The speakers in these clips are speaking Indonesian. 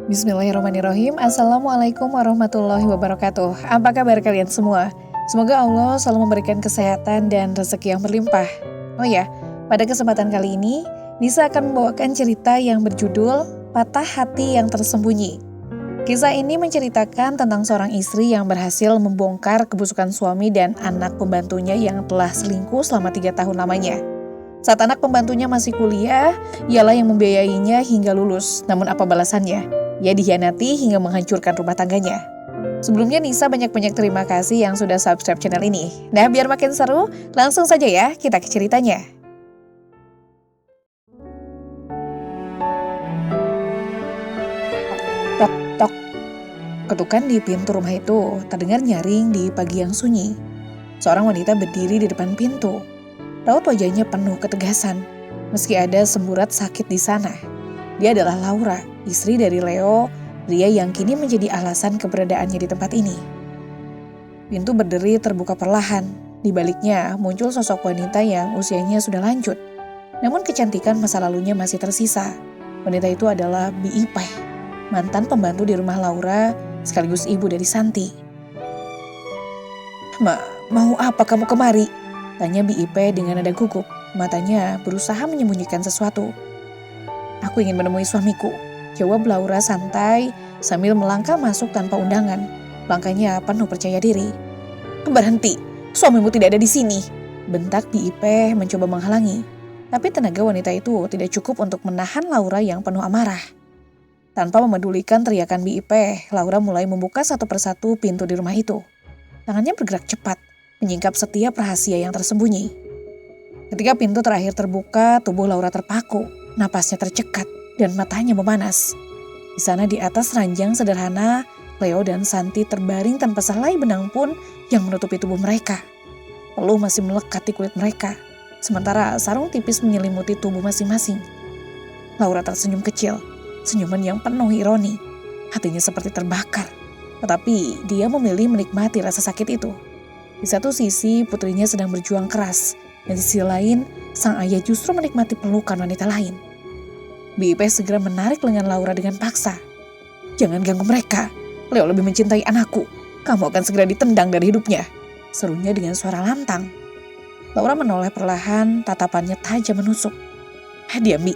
Bismillahirrahmanirrahim. Assalamualaikum warahmatullahi wabarakatuh. Apa kabar kalian semua? Semoga Allah selalu memberikan kesehatan dan rezeki yang berlimpah. Oh ya, pada kesempatan kali ini, Nisa akan membawakan cerita yang berjudul Patah Hati yang Tersembunyi. Kisah ini menceritakan tentang seorang istri yang berhasil membongkar kebusukan suami dan anak pembantunya yang telah selingkuh selama 3 tahun lamanya. Saat anak pembantunya masih kuliah, ialah yang membiayainya hingga lulus. Namun apa balasannya? Ia dikhianati hingga menghancurkan rumah tangganya. Sebelumnya Nisa banyak-banyak terima kasih yang sudah subscribe channel ini. Nah, biar makin seru, langsung saja ya kita ke ceritanya. Tok, tok. Ketukan di pintu rumah itu terdengar nyaring di pagi yang sunyi. Seorang wanita berdiri di depan pintu. Raut wajahnya penuh ketegasan, meski ada semburat sakit di sana. Dia adalah Laura, istri dari Leo, pria yang kini menjadi alasan keberadaannya di tempat ini. Pintu berderi terbuka perlahan. Di baliknya muncul sosok wanita yang usianya sudah lanjut. Namun kecantikan masa lalunya masih tersisa. Wanita itu adalah Bi Ipeh, mantan pembantu di rumah Laura, sekaligus ibu dari Santi. Mau apa kamu kemari? Tanya Bi Ipeh dengan nada gugup. Matanya berusaha menyembunyikan sesuatu. Aku ingin menemui suamiku, jawab Laura santai sambil melangkah masuk tanpa undangan. Langkahnya penuh percaya diri. Berhenti, suamimu tidak ada di sini, bentak Bi Ipeh mencoba menghalangi. Tapi tenaga wanita itu tidak cukup untuk menahan Laura yang penuh amarah. Tanpa memedulikan teriakan Bi Ipeh, Laura mulai membuka satu persatu pintu di rumah itu. Tangannya bergerak cepat, menyingkap setiap rahasia yang tersembunyi. Ketika pintu terakhir terbuka, tubuh Laura terpaku. Napasnya tercekat dan matanya memanas. Di sana di atas ranjang sederhana, Leo dan Santi terbaring tanpa sehelai benang pun yang menutupi tubuh mereka. Peluh masih melekat di kulit mereka, sementara sarung tipis menyelimuti tubuh masing-masing. Laura tersenyum kecil, senyuman yang penuh ironi. Hatinya seperti terbakar, tetapi dia memilih menikmati rasa sakit itu. Di satu sisi putrinya sedang berjuang keras, dan di sisi lain sang ayah justru menikmati pelukan wanita lain. Bi Ipeh segera menarik lengan Laura dengan paksa. Jangan ganggu mereka, Leo lebih mencintai anakku. Kamu akan segera ditendang dari hidupnya, serunya dengan suara lantang. Laura menoleh perlahan, tatapannya tajam menusuk. Diam Bi,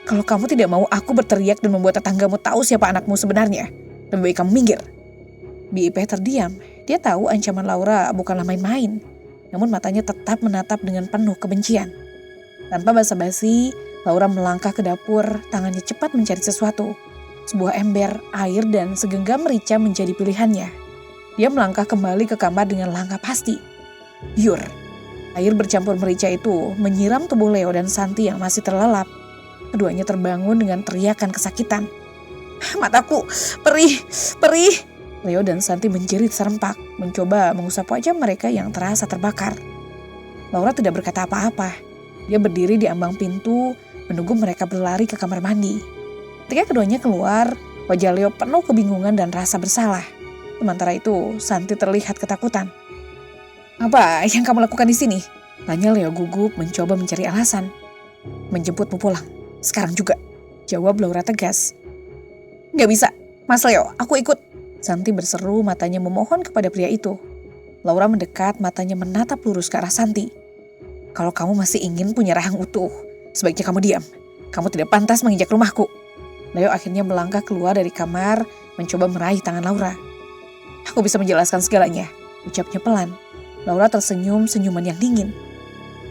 kalau kamu tidak mau aku berteriak dan membuat tetanggamu tahu siapa anakmu sebenarnya, lebih baik kamu minggir. Bi Ipeh terdiam, dia tahu ancaman Laura bukanlah main-main. Namun matanya tetap menatap dengan penuh kebencian. Tanpa basa-basi, Laura melangkah ke dapur, tangannya cepat mencari sesuatu. Sebuah ember, air, dan segenggam merica menjadi pilihannya. Dia melangkah kembali ke kamar dengan langkah pasti. Biur. Air bercampur merica itu menyiram tubuh Leo dan Santi yang masih terlelap. Keduanya terbangun dengan teriakan kesakitan. Mataku, perih, perih. Leo dan Santi menjerit serempak, mencoba mengusap wajah mereka yang terasa terbakar. Laura tidak berkata apa-apa. Dia berdiri di ambang pintu, menunggu mereka berlari ke kamar mandi. Ketika keduanya keluar, wajah Leo penuh kebingungan dan rasa bersalah. Sementara itu, Santi terlihat ketakutan. Apa yang kamu lakukan di sini? Tanya Leo gugup mencoba mencari alasan. Menjemputmu pulang, sekarang juga, jawab Laura tegas. Gak bisa, Mas Leo, aku ikut. Santi berseru, matanya memohon kepada pria itu. Laura mendekat, matanya menatap lurus ke arah Santi. Kalau kamu masih ingin punya rahang utuh, sebaiknya kamu diam. Kamu tidak pantas menginjak rumahku. Leo akhirnya melangkah keluar dari kamar, mencoba meraih tangan Laura. Aku bisa menjelaskan segalanya, ucapnya pelan. Laura tersenyum senyuman yang dingin.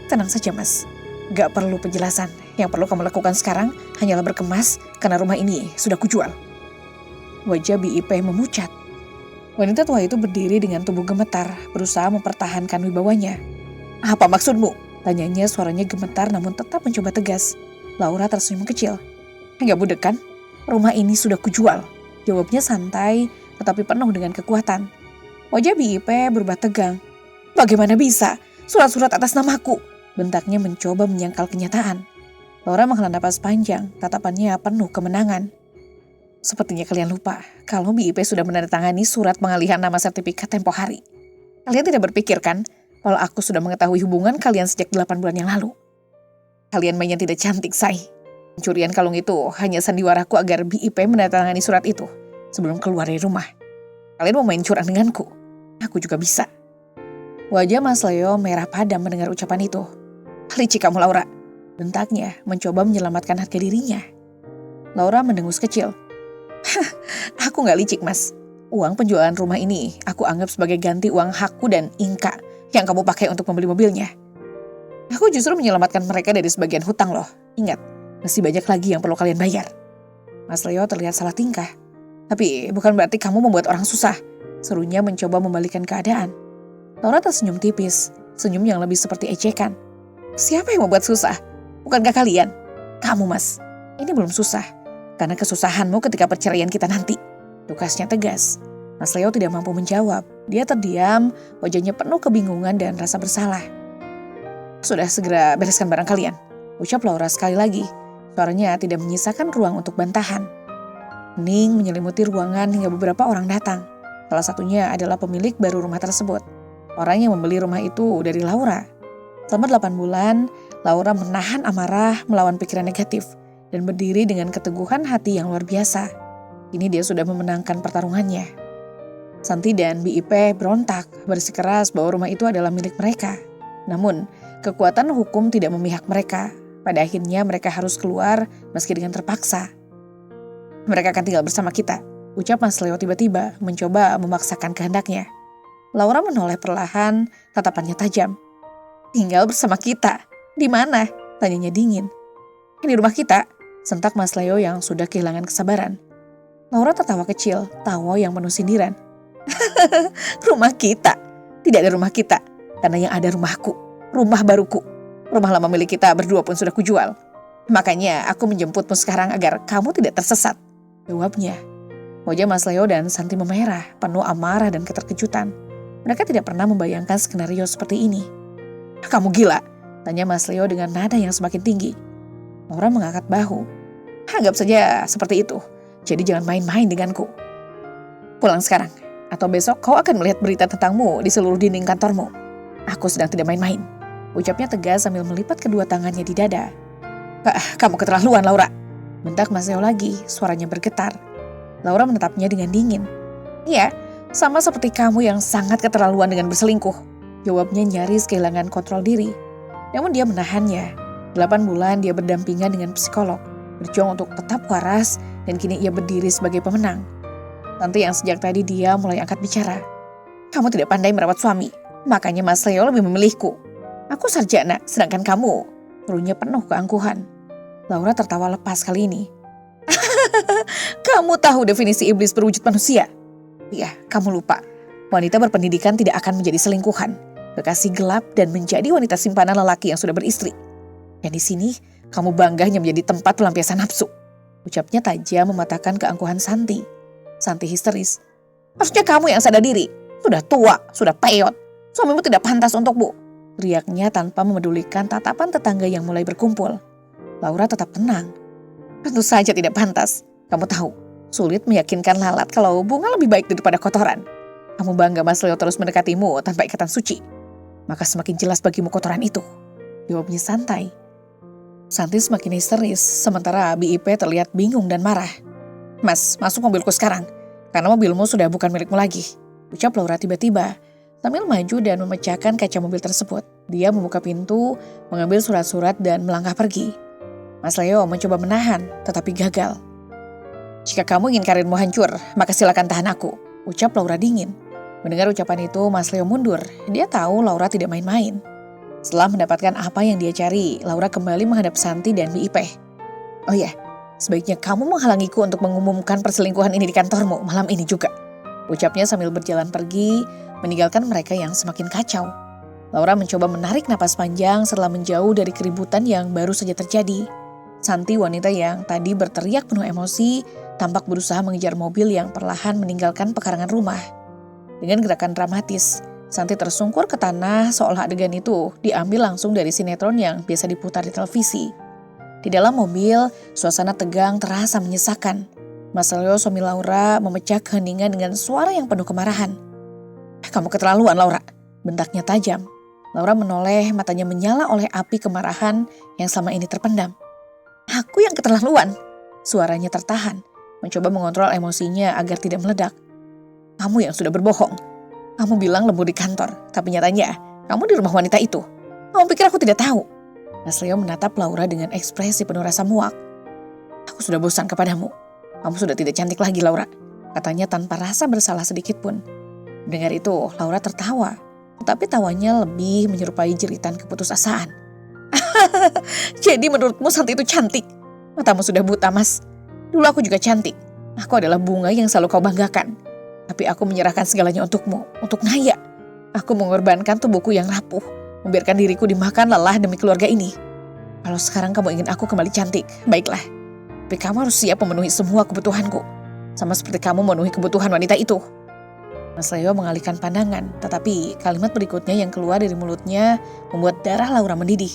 Tenang saja Mas, gak perlu penjelasan. Yang perlu kamu lakukan sekarang hanyalah berkemas karena rumah ini sudah kujual. Wajah Bi Ipeh memucat. Wanita tua itu berdiri dengan tubuh gemetar, berusaha mempertahankan wibawanya. Apa maksudmu? Tanyanya, suaranya gemetar namun tetap mencoba tegas. Laura tersenyum kecil. Enggak budek kan? Rumah ini sudah kujual. Jawabnya santai, tetapi penuh dengan kekuatan. Wajah Bi Ipeh berubah tegang. Bagaimana bisa? Surat-surat atas namaku. Bentaknya mencoba menyangkal kenyataan. Laura menghela napas panjang, tatapannya penuh kemenangan. Sepertinya kalian lupa kalau Bi Ipeh sudah menandatangani surat pengalihan nama sertifikat tempo hari. Kalian tidak berpikir kan kalau aku sudah mengetahui hubungan kalian sejak 8 bulan yang lalu. Kalian mainnya tidak cantik, say. Pencurian kalung itu hanya sandiwaraku agar BIP menandatangani surat itu sebelum keluar dari rumah. Kalian mau main curang denganku? Aku juga bisa. Wajah Mas Leo merah padam mendengar ucapan itu. Licik kamu Laura, bentaknya mencoba menyelamatkan harga dirinya. Laura mendengus kecil. Aku gak licik mas. Uang penjualan rumah ini aku anggap sebagai ganti uang hakku dan Inka yang kamu pakai untuk membeli mobilnya. Aku justru menyelamatkan mereka dari sebagian hutang loh. Ingat, masih banyak lagi yang perlu kalian bayar. Mas Leo terlihat salah tingkah. Tapi bukan berarti kamu membuat orang susah. Serunya mencoba membalikan keadaan. Laura tersenyum tipis, senyum yang lebih seperti ejekan. Siapa yang membuat susah? Bukankah kalian? Kamu mas, ini belum susah. Karena kesusahanmu ketika perceraian kita nanti. Tukasnya tegas. Mas Leo tidak mampu menjawab. Dia terdiam, wajahnya penuh kebingungan dan rasa bersalah. Sudah segera bereskan barang kalian, ucap Laura sekali lagi. Suaranya tidak menyisakan ruang untuk bantahan. Hening menyelimuti ruangan hingga beberapa orang datang. Salah satunya adalah pemilik baru rumah tersebut. Orang yang membeli rumah itu dari Laura. Selama 8 bulan, Laura menahan amarah melawan pikiran negatif dan berdiri dengan keteguhan hati yang luar biasa. Kini dia sudah memenangkan pertarungannya. Santi dan BIP berontak, bersikeras bahwa rumah itu adalah milik mereka. Namun, kekuatan hukum tidak memihak mereka. Pada akhirnya mereka harus keluar meski dengan terpaksa. Mereka akan tinggal bersama kita, ucap Mas Leo tiba-tiba mencoba memaksakan kehendaknya. Laura menoleh perlahan, tatapannya tajam. Tinggal bersama kita? Di mana? Tanyanya dingin. Ini rumah kita, sentak Mas Leo yang sudah kehilangan kesabaran. Laura tertawa kecil, tawa yang penuh sindiran. Rumah kita? Tidak ada rumah kita, karena yang ada rumahku, rumah baruku. Rumah lama milik kita berdua pun sudah kujual. Makanya aku menjemputmu sekarang agar kamu tidak tersesat, jawabnya. Wajah Mas Leo dan Santi memerah, penuh amarah dan keterkejutan. Mereka tidak pernah membayangkan skenario seperti ini. Kamu gila? Tanya Mas Leo dengan nada yang semakin tinggi. Laura mengangkat bahu. Anggap saja seperti itu. Jadi jangan main-main denganku. Pulang sekarang, atau besok kau akan melihat berita tentangmu di seluruh dinding kantormu. Aku sedang tidak main-main, ucapnya tegas sambil melipat kedua tangannya di dada. Kamu keterlaluan Laura, bentak Mas Leo lagi, suaranya bergetar. Laura menatapnya dengan dingin. Iya, sama seperti kamu yang sangat keterlaluan dengan berselingkuh, jawabnya nyaris kehilangan kontrol diri. Namun dia menahannya. 8 bulan dia berdampingan dengan psikolog, berjuang untuk tetap waras, dan kini ia berdiri sebagai pemenang. Tante yang sejak tadi dia mulai angkat bicara. Kamu tidak pandai merawat suami, makanya Mas Leo lebih memilihku. Aku sarjana, sedangkan kamu, serunya penuh keangkuhan. Laura tertawa lepas kali ini. Kamu tahu definisi iblis berwujud manusia? Iya, kamu lupa. Wanita berpendidikan tidak akan menjadi selingkuhan, kekasih gelap dan menjadi wanita simpanan lelaki yang sudah beristri. Dan di sini, kamu bangga hanya menjadi tempat pelampiasan nafsu. Ucapnya tajam mematahkan keangkuhan Santi. Santi histeris. Harusnya kamu yang sadar diri. Sudah tua, sudah peyot. Suamimu tidak pantas untukmu. Teriaknya tanpa memedulikan tatapan tetangga yang mulai berkumpul. Laura tetap tenang. Tentu saja tidak pantas. Kamu tahu, sulit meyakinkan lalat kalau bunga lebih baik daripada kotoran. Kamu bangga Mas Leo terus mendekatimu tanpa ikatan suci. Maka semakin jelas bagimu kotoran itu. Jawabnya santai. Santi semakin histeris, sementara BIP terlihat bingung dan marah. Mas, masuk mobilku sekarang, karena mobilmu sudah bukan milikmu lagi, ucap Laura tiba-tiba, sambil maju dan memecahkan kaca mobil tersebut. Dia membuka pintu, mengambil surat-surat dan melangkah pergi. Mas Leo mencoba menahan, tetapi gagal. Jika kamu ingin karirmu hancur, maka silakan tahan aku, ucap Laura dingin. Mendengar ucapan itu, Mas Leo mundur. Dia tahu Laura tidak main-main. Setelah mendapatkan apa yang dia cari, Laura kembali menghadap Santi dan BIP. Oh ya, sebaiknya kamu menghalangiku untuk mengumumkan perselingkuhan ini di kantormu malam ini juga, ucapnya sambil berjalan pergi, meninggalkan mereka yang semakin kacau. Laura mencoba menarik napas panjang setelah menjauh dari keributan yang baru saja terjadi. Santi, wanita yang tadi berteriak penuh emosi, tampak berusaha mengejar mobil yang perlahan meninggalkan pekarangan rumah. Dengan gerakan dramatis, Santi tersungkur ke tanah seolah adegan itu diambil langsung dari sinetron yang biasa diputar di televisi. Di dalam mobil, suasana tegang terasa menyesakan. Mas Leo, suami Laura, memecah keheningan dengan suara yang penuh kemarahan. Kamu keterlaluan Laura, bentaknya tajam. Laura menoleh, matanya menyala oleh api kemarahan yang selama ini terpendam. Aku yang keterlaluan. Suaranya tertahan, mencoba mengontrol emosinya agar tidak meledak. Kamu yang sudah berbohong. Kamu bilang lembur di kantor, tapi nyatanya kamu di rumah wanita itu. Kamu pikir aku tidak tahu? Mas Leo menatap Laura dengan ekspresi penuh rasa muak. Aku sudah bosan kepadamu. Kamu sudah tidak cantik lagi, Laura. Katanya tanpa rasa bersalah sedikit pun. Dengar itu, Laura tertawa. Tetapi tawanya lebih menyerupai jeritan keputusasaan. Jadi menurutmu Santi itu cantik? Matamu sudah buta, Mas. Dulu aku juga cantik. Aku adalah bunga yang selalu kau banggakan. Tapi aku menyerahkan segalanya untukmu, untuk Naya. Aku mengorbankan tubuhku yang rapuh, membiarkan diriku dimakan lelah demi keluarga ini. Kalau sekarang kamu ingin aku kembali cantik, baiklah. Tapi kamu harus siap memenuhi semua kebutuhanku. Sama seperti kamu memenuhi kebutuhan wanita itu. Mas Leo mengalihkan pandangan, tetapi kalimat berikutnya yang keluar dari mulutnya membuat darah Laura mendidih.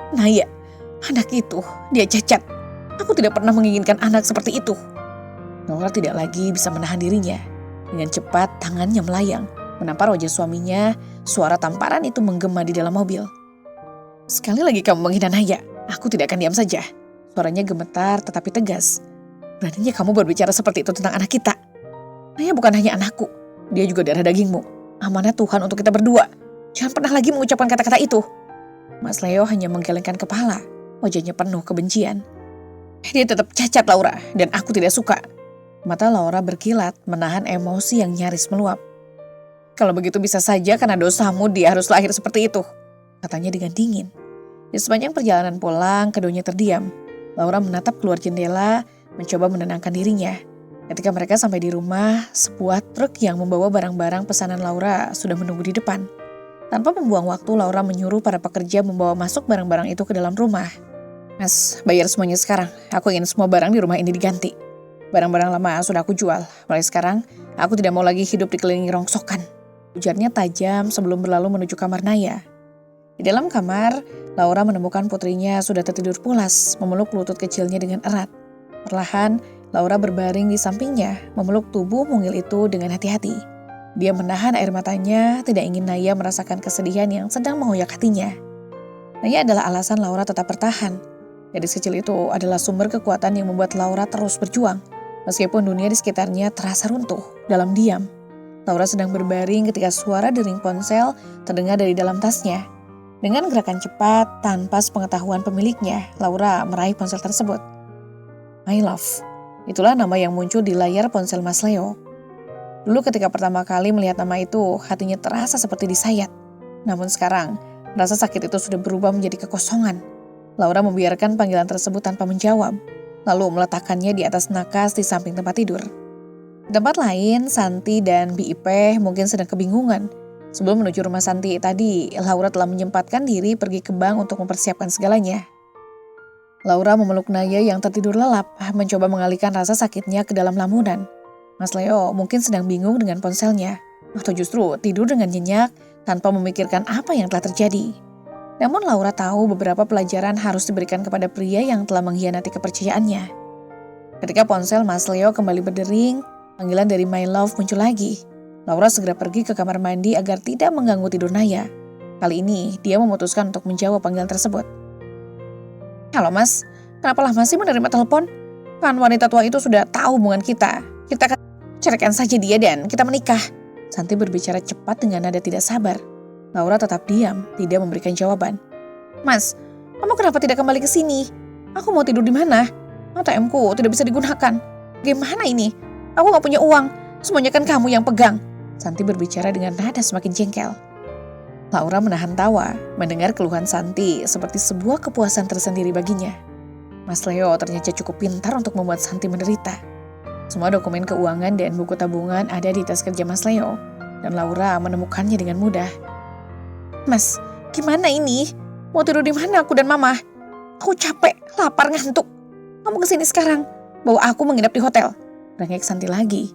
Naya, anak itu, dia cacat. Aku tidak pernah menginginkan anak seperti itu. Laura tidak lagi bisa menahan dirinya. Dengan cepat tangannya melayang, menampar wajah suaminya. Suara tamparan itu menggema di dalam mobil. Sekali lagi kamu menghina Naya, aku tidak akan diam saja. Suaranya gemetar tetapi tegas. Beraninya kamu berbicara seperti itu tentang anak kita. Naya bukan hanya anakku, dia juga darah dagingmu. Amanah Tuhan untuk kita berdua. Jangan pernah lagi mengucapkan kata-kata itu. Mas Leo hanya menggelengkan kepala, wajahnya penuh kebencian. Dia tetap cacat, Laura, dan aku tidak suka. Mata Laura berkilat, menahan emosi yang nyaris meluap. Kalau begitu bisa saja karena dosamu dia harus lahir seperti itu, katanya dengan dingin. Di sepanjang perjalanan pulang, keduanya terdiam. Laura menatap keluar jendela, mencoba menenangkan dirinya. Ketika mereka sampai di rumah, sebuah truk yang membawa barang-barang pesanan Laura sudah menunggu di depan. Tanpa membuang waktu, Laura menyuruh para pekerja membawa masuk barang-barang itu ke dalam rumah. Mas, bayar semuanya sekarang. Aku ingin semua barang di rumah ini diganti. Barang-barang lama sudah aku jual. Mulai sekarang, aku tidak mau lagi hidup dikelilingi rongsokan. Ujarnya tajam sebelum berlalu menuju kamar Naya. Di dalam kamar, Laura menemukan putrinya sudah tertidur pulas, memeluk lutut kecilnya dengan erat. Perlahan, Laura berbaring di sampingnya, memeluk tubuh mungil itu dengan hati-hati. Dia menahan air matanya, tidak ingin Naya merasakan kesedihan yang sedang mengoyak hatinya. Naya adalah alasan Laura tetap bertahan. Gadis kecil itu adalah sumber kekuatan yang membuat Laura terus berjuang. Meskipun dunia di sekitarnya terasa runtuh dalam diam. Laura sedang berbaring ketika suara dering ponsel terdengar dari dalam tasnya. Dengan gerakan cepat, tanpa sepengetahuan pemiliknya, Laura meraih ponsel tersebut. My love, itulah nama yang muncul di layar ponsel Mas Leo. Dulu ketika pertama kali melihat nama itu, hatinya terasa seperti disayat. Namun sekarang, rasa sakit itu sudah berubah menjadi kekosongan. Laura membiarkan panggilan tersebut tanpa menjawab, lalu meletakkannya di atas nakas di samping tempat tidur. Di tempat lain, Santi dan BIP mungkin sedang kebingungan. Sebelum menuju rumah Santi tadi, Laura telah menyempatkan diri pergi ke bank untuk mempersiapkan segalanya. Laura memeluk Naya yang tertidur lelap, mencoba mengalihkan rasa sakitnya ke dalam lamunan. Mas Leo mungkin sedang bingung dengan ponselnya, atau justru tidur dengan nyenyak tanpa memikirkan apa yang telah terjadi. Namun Laura tahu beberapa pelajaran harus diberikan kepada pria yang telah mengkhianati kepercayaannya. Ketika ponsel Mas Leo kembali berdering, panggilan dari My Love muncul lagi. Laura segera pergi ke kamar mandi agar tidak mengganggu tidur Naya. Kali ini dia memutuskan untuk menjawab panggilan tersebut. Halo Mas, kenapa lama sih menerima telepon? Kan wanita tua itu sudah tahu hubungan kita. Kita akan ceraikan saja dia dan kita menikah. Santi berbicara cepat dengan nada tidak sabar. Laura tetap diam, tidak memberikan jawaban. Mas, kamu kenapa tidak kembali ke sini? Aku mau tidur di mana? ATM-ku tidak bisa digunakan. Gimana ini? Aku gak punya uang. Semuanya kan kamu yang pegang. Santi berbicara dengan nada semakin jengkel. Laura menahan tawa, mendengar keluhan Santi seperti sebuah kepuasan tersendiri baginya. Mas Leo ternyata cukup pintar untuk membuat Santi menderita. Semua dokumen keuangan dan buku tabungan ada di tas kerja Mas Leo, dan Laura menemukannya dengan mudah. Mas, gimana ini? Mau tidur di mana aku dan Mama? Aku capek, lapar, ngantuk. Kamu kesini sekarang, bawa aku menginap di hotel. Rengek Santi lagi.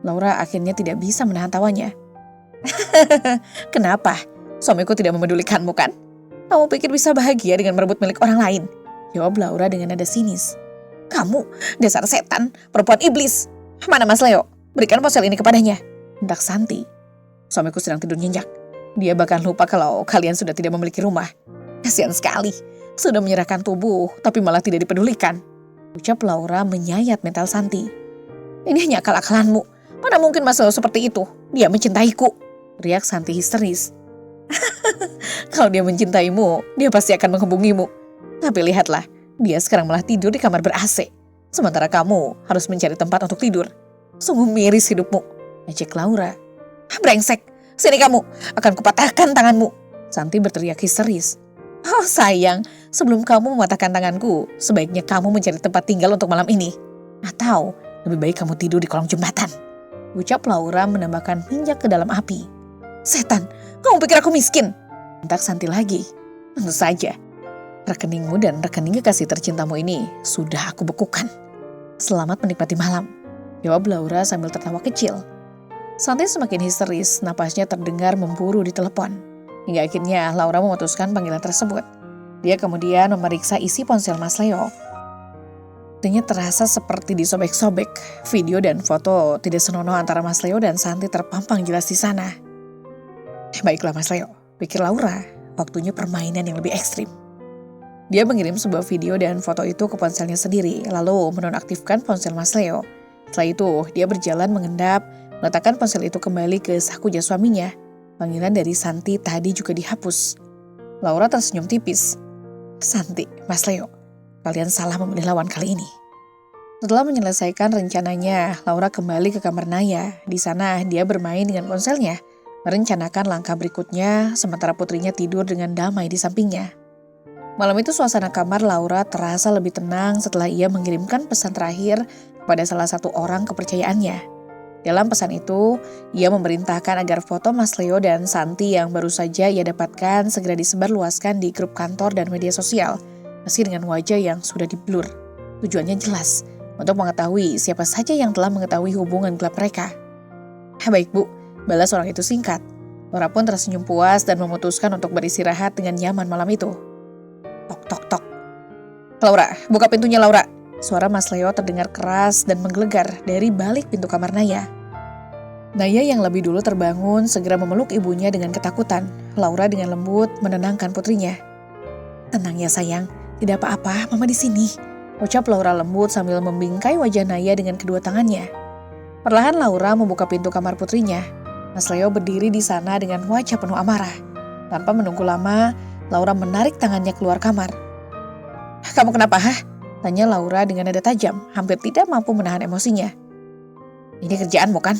Laura akhirnya tidak bisa menahan tawanya. Kenapa? Suamiku tidak memedulikanmu kan? Kamu pikir bisa bahagia dengan merebut milik orang lain? Jawab Laura dengan nada sinis. Kamu, dasar setan, perempuan iblis. Mana Mas Leo? Berikan ponsel ini kepadanya. Hendak Santi. Suamiku sedang tidur nyenyak. Dia bahkan lupa kalau kalian sudah tidak memiliki rumah. Kasihan sekali. Sudah menyerahkan tubuh, tapi malah tidak dipedulikan. Ucap Laura menyayat mental Santi. Ini hanya akal-akalanmu. Mana mungkin Mas Leo seperti itu? Dia mencintaiku. Riak Santi histeris. Kalau dia mencintaimu, dia pasti akan menghubungimu. Tapi lihatlah, dia sekarang malah tidur di kamar ber-AC. Sementara kamu harus mencari tempat untuk tidur. Sungguh miris hidupmu. Ejek Laura. Brengsek, sini kamu, akan kupatahkan tanganmu. Santi berteriak histeris. Oh sayang, sebelum kamu mematahkan tanganku, sebaiknya kamu mencari tempat tinggal untuk malam ini. Atau lebih baik kamu tidur di kolong jembatan. Ucap Laura menambahkan minyak ke dalam api. Setan, kamu pikir aku miskin? Bentak Santi lagi. Tentu saja, rekeningmu dan rekening kekasih tercintamu ini sudah aku bekukan. Selamat menikmati malam, jawab Laura sambil tertawa kecil. Santi semakin histeris, napasnya terdengar memburu di telepon. Hingga akhirnya Laura memutuskan panggilan tersebut. Dia kemudian memeriksa isi ponsel Mas Leo. Artinya terasa seperti disobek-sobek. Video dan foto tidak senonoh antara Mas Leo dan Santi terpampang jelas di sana. Baiklah Mas Leo, pikir Laura, waktunya permainan yang lebih ekstrim. Dia mengirim sebuah video dan foto itu ke ponselnya sendiri, lalu menonaktifkan ponsel Mas Leo. Setelah itu, dia berjalan mengendap, meletakkan ponsel itu kembali ke saku jas suaminya. Panggilan dari Santi tadi juga dihapus. Laura tersenyum tipis. Santi, Mas Leo, kalian salah memilih lawan kali ini. Setelah menyelesaikan rencananya, Laura kembali ke kamar Naya. Di sana dia bermain dengan ponselnya, merencanakan langkah berikutnya, sementara putrinya tidur dengan damai di sampingnya. Malam itu suasana kamar Laura terasa lebih tenang setelah ia mengirimkan pesan terakhir kepada salah satu orang kepercayaannya. Dalam pesan itu, ia memerintahkan agar foto Mas Leo dan Santi yang baru saja ia dapatkan segera disebarluaskan di grup kantor dan media sosial, meski dengan wajah yang sudah diblur. Tujuannya jelas, untuk mengetahui siapa saja yang telah mengetahui hubungan gelap mereka. Baik Bu, balas orang itu singkat. Laura pun tersenyum puas dan memutuskan untuk beristirahat dengan nyaman malam itu. Tok tok tok. Laura, buka pintunya Laura. Suara Mas Leo terdengar keras dan menggelegar dari balik pintu kamar Naya. Naya yang lebih dulu terbangun segera memeluk ibunya dengan ketakutan. Laura dengan lembut menenangkan putrinya. Tenang ya sayang, tidak apa-apa, mama di sini. Ucap Laura lembut sambil membingkai wajah Naya dengan kedua tangannya. Perlahan Laura membuka pintu kamar putrinya. Mas Leo berdiri di sana dengan wajah penuh amarah. Tanpa menunggu lama, Laura menarik tangannya keluar kamar. Kamu kenapa, Tanya Laura dengan nada tajam, hampir tidak mampu menahan emosinya. Ini kerjaanmu kan?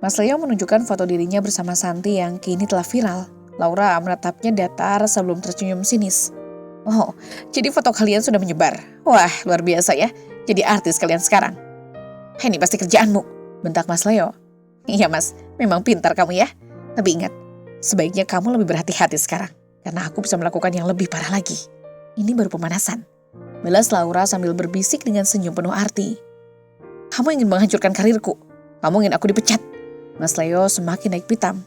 Mas Leo menunjukkan foto dirinya bersama Santi yang kini telah viral. Laura menatapnya datar sebelum tersenyum sinis. Oh, jadi foto kalian sudah menyebar. Wah, luar biasa ya. Jadi artis kalian sekarang. Ini pasti kerjaanmu, bentak Mas Leo. Iya mas, memang pintar kamu ya. Tapi ingat, sebaiknya kamu lebih berhati-hati sekarang. Karena aku bisa melakukan yang lebih parah lagi. Ini baru pemanasan. Balas Laura sambil berbisik dengan senyum penuh arti. Kamu ingin menghancurkan karirku. Kamu ingin aku dipecat. Mas Leo semakin naik pitam.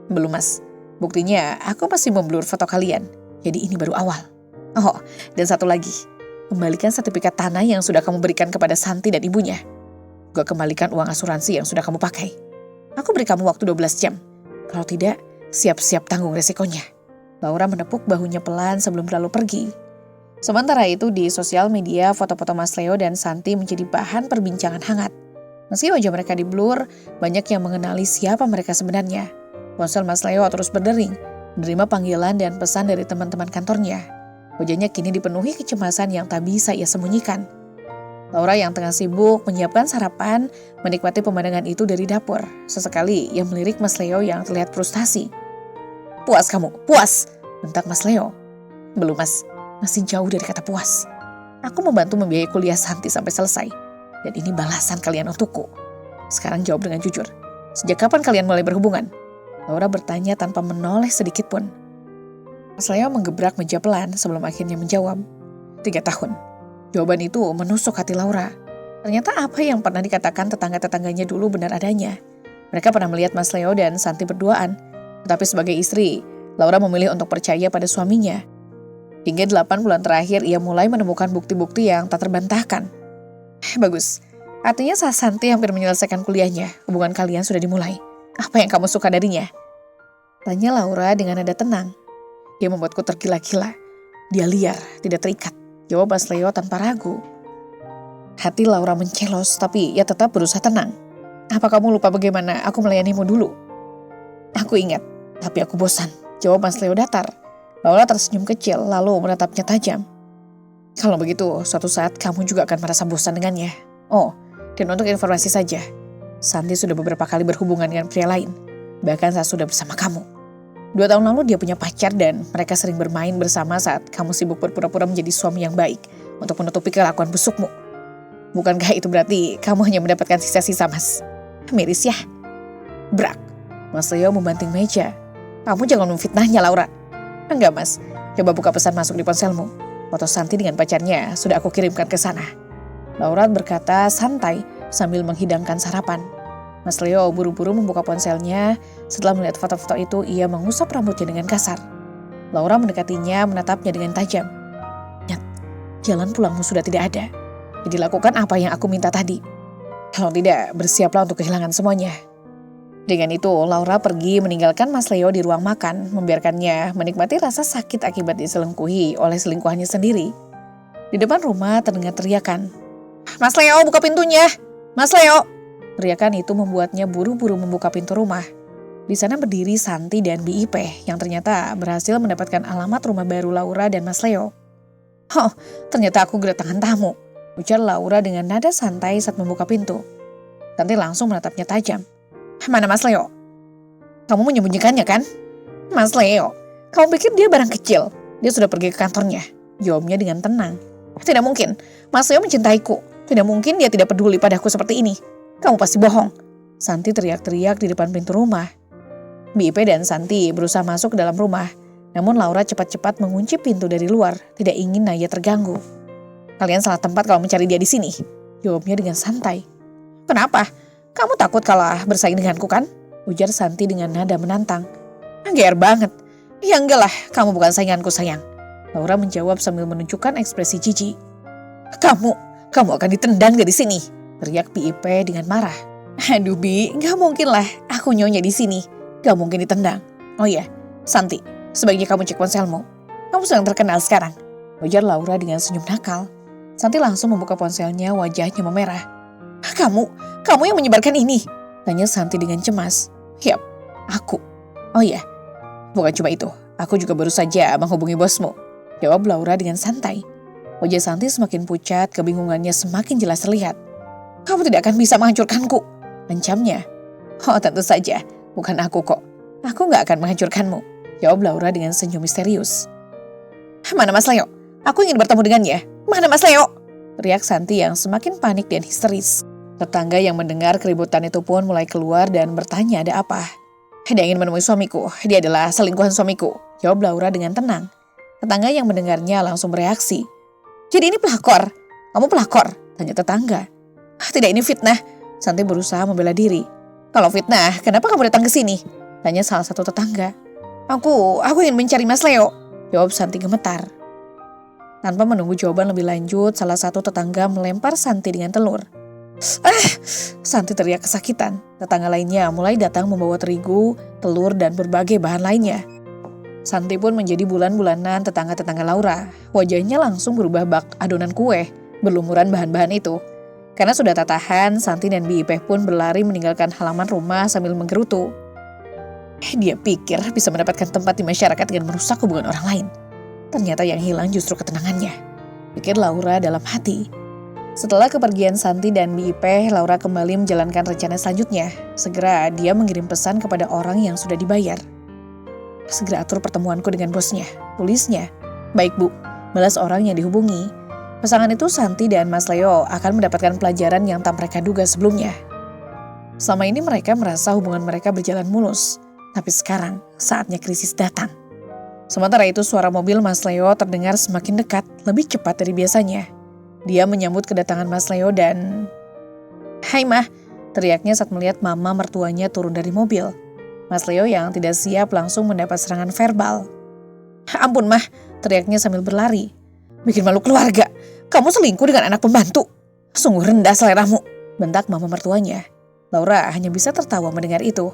Belum mas, buktinya aku masih memblur foto kalian. Jadi ini baru awal. Oh, dan satu lagi. Kembalikan sertifikat tanah yang sudah kamu berikan kepada Santi dan ibunya. Juga kembalikan uang asuransi yang sudah kamu pakai. Aku beri kamu waktu 12 jam. Kalau tidak, siap-siap tanggung resikonya. Laura menepuk bahunya pelan sebelum berlalu pergi. Sementara itu di sosial media foto-foto Mas Leo dan Santi menjadi bahan perbincangan hangat. Meski wajah mereka diblur, banyak yang mengenali siapa mereka sebenarnya. Ponsel Mas Leo terus berdering, menerima panggilan dan pesan dari teman-teman kantornya. Wajahnya kini dipenuhi kecemasan yang tak bisa ia sembunyikan. Laura yang tengah sibuk menyiapkan sarapan, menikmati pemandangan itu dari dapur. Sesekali ia melirik Mas Leo yang terlihat frustasi. Puas kamu, puas, bentak Mas Leo. Belum mas. Masih jauh dari kata puas. Aku membantu membiayai kuliah Santi sampai selesai. Dan ini balasan kalian untukku. Sekarang jawab dengan jujur. Sejak kapan kalian mulai berhubungan? Laura bertanya tanpa menoleh sedikit pun. Mas Leo menggebrak meja pelan sebelum akhirnya menjawab. 3 tahun. Jawaban itu menusuk hati Laura. Ternyata apa yang pernah dikatakan tetangga-tetangganya dulu benar adanya. Mereka pernah melihat Mas Leo dan Santi berduaan. Tetapi sebagai istri, Laura memilih untuk percaya pada suaminya. Hingga 8 bulan terakhir ia mulai menemukan bukti-bukti yang tak terbantahkan. Bagus, artinya saat Santi hampir menyelesaikan kuliahnya, hubungan kalian sudah dimulai. Apa yang kamu suka darinya? Tanya Laura dengan nada tenang. Dia membuatku tergila-gila. Dia liar, tidak terikat, jawab Mas Leo tanpa ragu. Hati Laura mencelos, tapi ia tetap berusaha tenang. Apa kamu lupa bagaimana aku melayanimu dulu? Aku ingat, tapi aku bosan, jawab Mas Leo datar. Laura tersenyum kecil, lalu menatapnya tajam. Kalau begitu, suatu saat kamu juga akan merasa bosan dengannya. Oh, dan untuk informasi saja, Santi sudah beberapa kali berhubungan dengan pria lain. Bahkan saat sudah bersama kamu. 2 tahun lalu dia punya pacar dan mereka sering bermain bersama saat kamu sibuk berpura-pura menjadi suami yang baik untuk menutupi kelakuan busukmu. Bukankah itu berarti kamu hanya mendapatkan sisa-sisa, Mas? Miris ya? Brak. Mas Leo membanting meja. Kamu jangan memfitnahnya, Laura. Enggak, Mas. Coba buka pesan masuk di ponselmu. Foto Santi dengan pacarnya sudah aku kirimkan ke sana. Laura berkata santai sambil menghidangkan sarapan. Mas Leo buru-buru membuka ponselnya. Setelah melihat foto-foto itu, ia mengusap rambutnya dengan kasar. Laura mendekatinya, menatapnya dengan tajam. Nyat, jalan pulangmu sudah tidak ada. Jadi lakukan apa yang aku minta tadi. Kalau tidak, bersiaplah untuk kehilangan semuanya. Dengan itu, Laura pergi meninggalkan Mas Leo di ruang makan, membiarkannya menikmati rasa sakit akibat diselingkuhi oleh selingkuhannya sendiri. Di depan rumah terdengar teriakan. Mas Leo, buka pintunya! Mas Leo! Teriakan itu membuatnya buru-buru membuka pintu rumah. Di sana berdiri Santi dan BIP yang ternyata berhasil mendapatkan alamat rumah baru Laura dan Mas Leo. Oh, ternyata aku kedatangan tamu, ujar Laura dengan nada santai saat membuka pintu. Santi langsung menatapnya tajam. Mana Mas Leo? Kamu menyembunyikannya kan? Mas Leo, kamu pikir dia barang kecil? Dia sudah pergi ke kantornya. Jawabnya dengan tenang. Tidak mungkin, Mas Leo mencintaiku. Tidak mungkin dia tidak peduli padaku seperti ini. Kamu pasti bohong. Santi teriak-teriak di depan pintu rumah. BIP dan Santi berusaha masuk ke dalam rumah. Namun Laura cepat-cepat mengunci pintu dari luar. Tidak ingin Naya terganggu. Kalian salah tempat kalau mencari dia di sini. Jawabnya dengan santai. Kenapa? Kamu takut kalah bersaing denganku kan? Ujar Santi dengan nada menantang. GR banget. Ya enggak lah, kamu bukan sainganku sayang. Laura menjawab sambil menunjukkan ekspresi jijik. Kamu akan ditendang dari sini. Teriak BIP dengan marah. Aduh Bi, gak mungkin lah aku nyonya di sini. Gak mungkin ditendang. Oh iya, Santi, sebaiknya kamu cek ponselmu. Kamu sedang terkenal sekarang. Ujar Laura dengan senyum nakal. Santi langsung membuka ponselnya, wajahnya memerah. Kamu yang menyebarkan ini? Tanya Santi dengan cemas. Yap, aku. Oh iya, bukan cuma itu. Aku juga baru saja menghubungi bosmu. Jawab Laura dengan santai. Wajah Santi semakin pucat, kebingungannya semakin jelas terlihat. Kamu tidak akan bisa menghancurkanku, ancamnya. Oh tentu saja, bukan aku kok. Aku gak akan menghancurkanmu, jawab Laura dengan senyum misterius. Mana Mas Leo? Aku ingin bertemu dengannya. Mana Mas Leo? Teriak Santi yang semakin panik dan histeris. Tetangga yang mendengar keributan itu pun mulai keluar dan bertanya ada apa. Dia ingin menemui suamiku, dia adalah selingkuhan suamiku, jawab Laura dengan tenang. Tetangga yang mendengarnya langsung bereaksi. Jadi ini pelakor? Kamu pelakor? Tanya tetangga. Tidak, ini fitnah. Santi berusaha membela diri. Kalau fitnah, kenapa kamu datang ke sini? Tanya salah satu tetangga. Aku ingin mencari Mas Leo, jawab Santi gemetar. Tanpa menunggu jawaban lebih lanjut, salah satu tetangga melempar Santi dengan telur. Santi teriak kesakitan. Tetangga lainnya mulai datang membawa terigu, telur, dan berbagai bahan lainnya. Santi pun menjadi bulan-bulanan tetangga-tetangga Laura. Wajahnya langsung berubah bak adonan kue, berlumuran bahan-bahan itu. Karena sudah tak tahan, Santi dan BIP pun berlari meninggalkan halaman rumah sambil menggerutu. Dia pikir bisa mendapatkan tempat di masyarakat dengan merusak hubungan orang lain. Ternyata yang hilang justru ketenangannya, pikir Laura dalam hati. Setelah kepergian Santi dan BIP, Laura kembali menjalankan rencana selanjutnya. Segera dia mengirim pesan kepada orang yang sudah dibayar. Segera atur pertemuanku dengan bosnya, tulisnya. Baik Bu, balas orang yang dihubungi. Pasangan itu Santi dan Mas Leo akan mendapatkan pelajaran yang tak mereka duga sebelumnya. Selama ini mereka merasa hubungan mereka berjalan mulus. Tapi sekarang saatnya krisis datang. Sementara itu suara mobil Mas Leo terdengar semakin dekat, lebih cepat dari biasanya. Dia menyambut kedatangan Mas Leo dan... Hai Mah, teriaknya saat melihat mama mertuanya turun dari mobil. Mas Leo yang tidak siap langsung mendapat serangan verbal. Ampun Mah, teriaknya sambil berlari. Bikin malu keluarga, kamu selingkuh dengan anak pembantu. Sungguh rendah seleramu, bentak mama mertuanya. Laura hanya bisa tertawa mendengar itu.